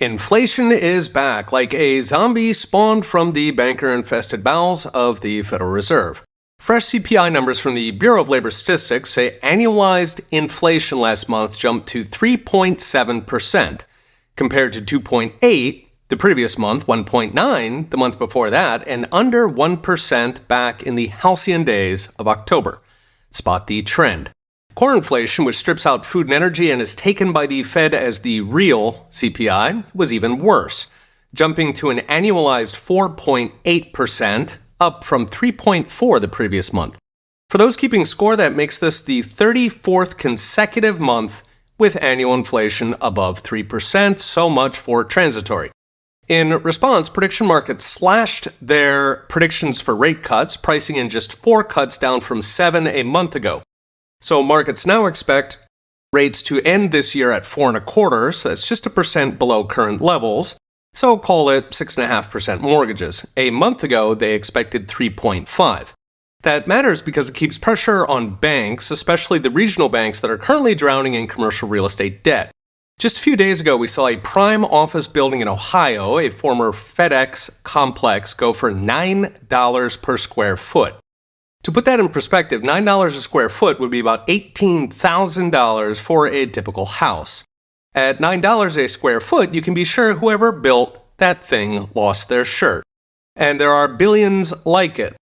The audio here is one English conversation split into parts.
Inflation is back, like a zombie spawned from the banker-infested bowels of the Federal Reserve. Fresh CPI numbers from the Bureau of Labor Statistics say annualized inflation last month jumped to 3.7%, compared to 2.8% the previous month, 1.9% the month before that, and under 1% back in the halcyon days of October. Spot the trend. Core inflation, which strips out food and energy and is taken by the Fed as the real CPI, was even worse, jumping to an annualized 4.8%, up from 3.4% the previous month. For those keeping score, that makes this the 34th consecutive month with annual inflation above 3%, so much for transitory. In response, prediction markets slashed their predictions for rate cuts, pricing in just 4 cuts down from 7 a month ago. So markets now expect rates to end this year at 4.25%, so that's just 1% below current levels, so call it 6.5% mortgages. A month ago, they expected 3.5%. That matters because it keeps pressure on banks, especially the regional banks that are currently drowning in commercial real estate debt. Just a few days ago, we saw a prime office building in Ohio, a former FedEx complex, go for $9 per square foot. To put that in perspective, $9 a square foot would be about $18,000 for a typical house. At $9 a square foot, you can be sure whoever built that thing lost their shirt. And there are billions like it.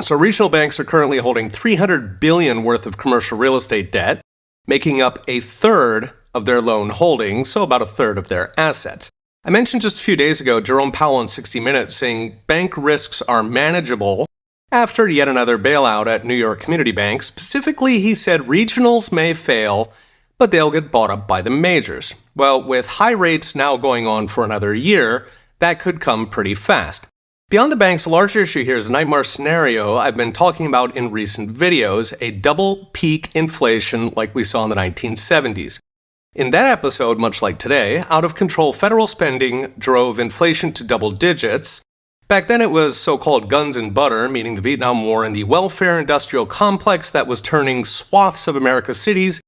So regional banks are currently holding $300 billion worth of commercial real estate debt, making up a third of their loan holdings, so about a third of their assets. I mentioned just a few days ago Jerome Powell in 60 Minutes saying bank risks are manageable after yet another bailout at New York Community Bank. Specifically, he said regionals may fail, but they'll get bought up by the majors. Well, with high rates now going on for another year, that could come pretty fast. Beyond the banks, a larger issue here is a nightmare scenario I've been talking about in recent videos, a double peak inflation like we saw in the 1970s. In that episode, much like today, out-of-control federal spending drove inflation to double digits. Back then it was so-called guns and butter, meaning the Vietnam War and the welfare industrial complex that was turning swaths of America's cities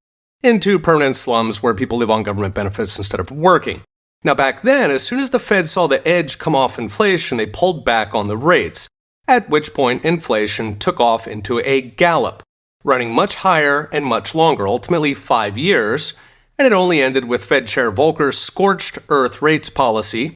into permanent slums where people live on government benefits instead of working. Now back then, as soon as the Fed saw the edge come off inflation, they pulled back on the rates, at which point inflation took off into a gallop, running much higher and much longer, ultimately 5 years, and it only ended with Fed Chair Volcker's scorched earth rates policy,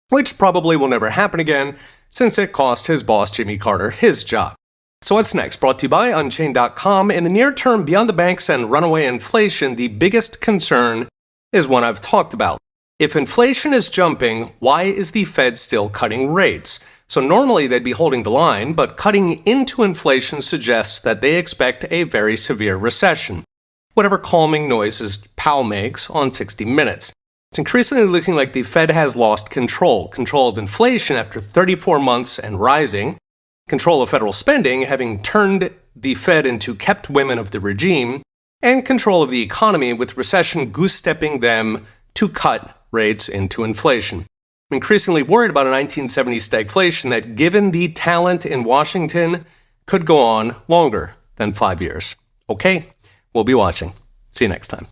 which probably will never happen again since it cost his boss Jimmy Carter his job. So what's next? Brought to you by Unchained.com. In the near term, beyond the banks and runaway inflation, the biggest concern is one I've talked about. If inflation is jumping, why is the Fed still cutting rates? So normally they'd be holding the line, but cutting into inflation suggests that they expect a very severe recession. Whatever calming noises Powell makes on 60 Minutes. It's increasingly looking like the Fed has lost control of inflation after 34 months and rising, control of federal spending, having turned the Fed into kept women of the regime, and control of the economy with recession goose-stepping them to cut rates into inflation. I'm increasingly worried about a 1970s stagflation that, given the talent in Washington, could go on longer than 5 years. Okay, we'll be watching. See you next time.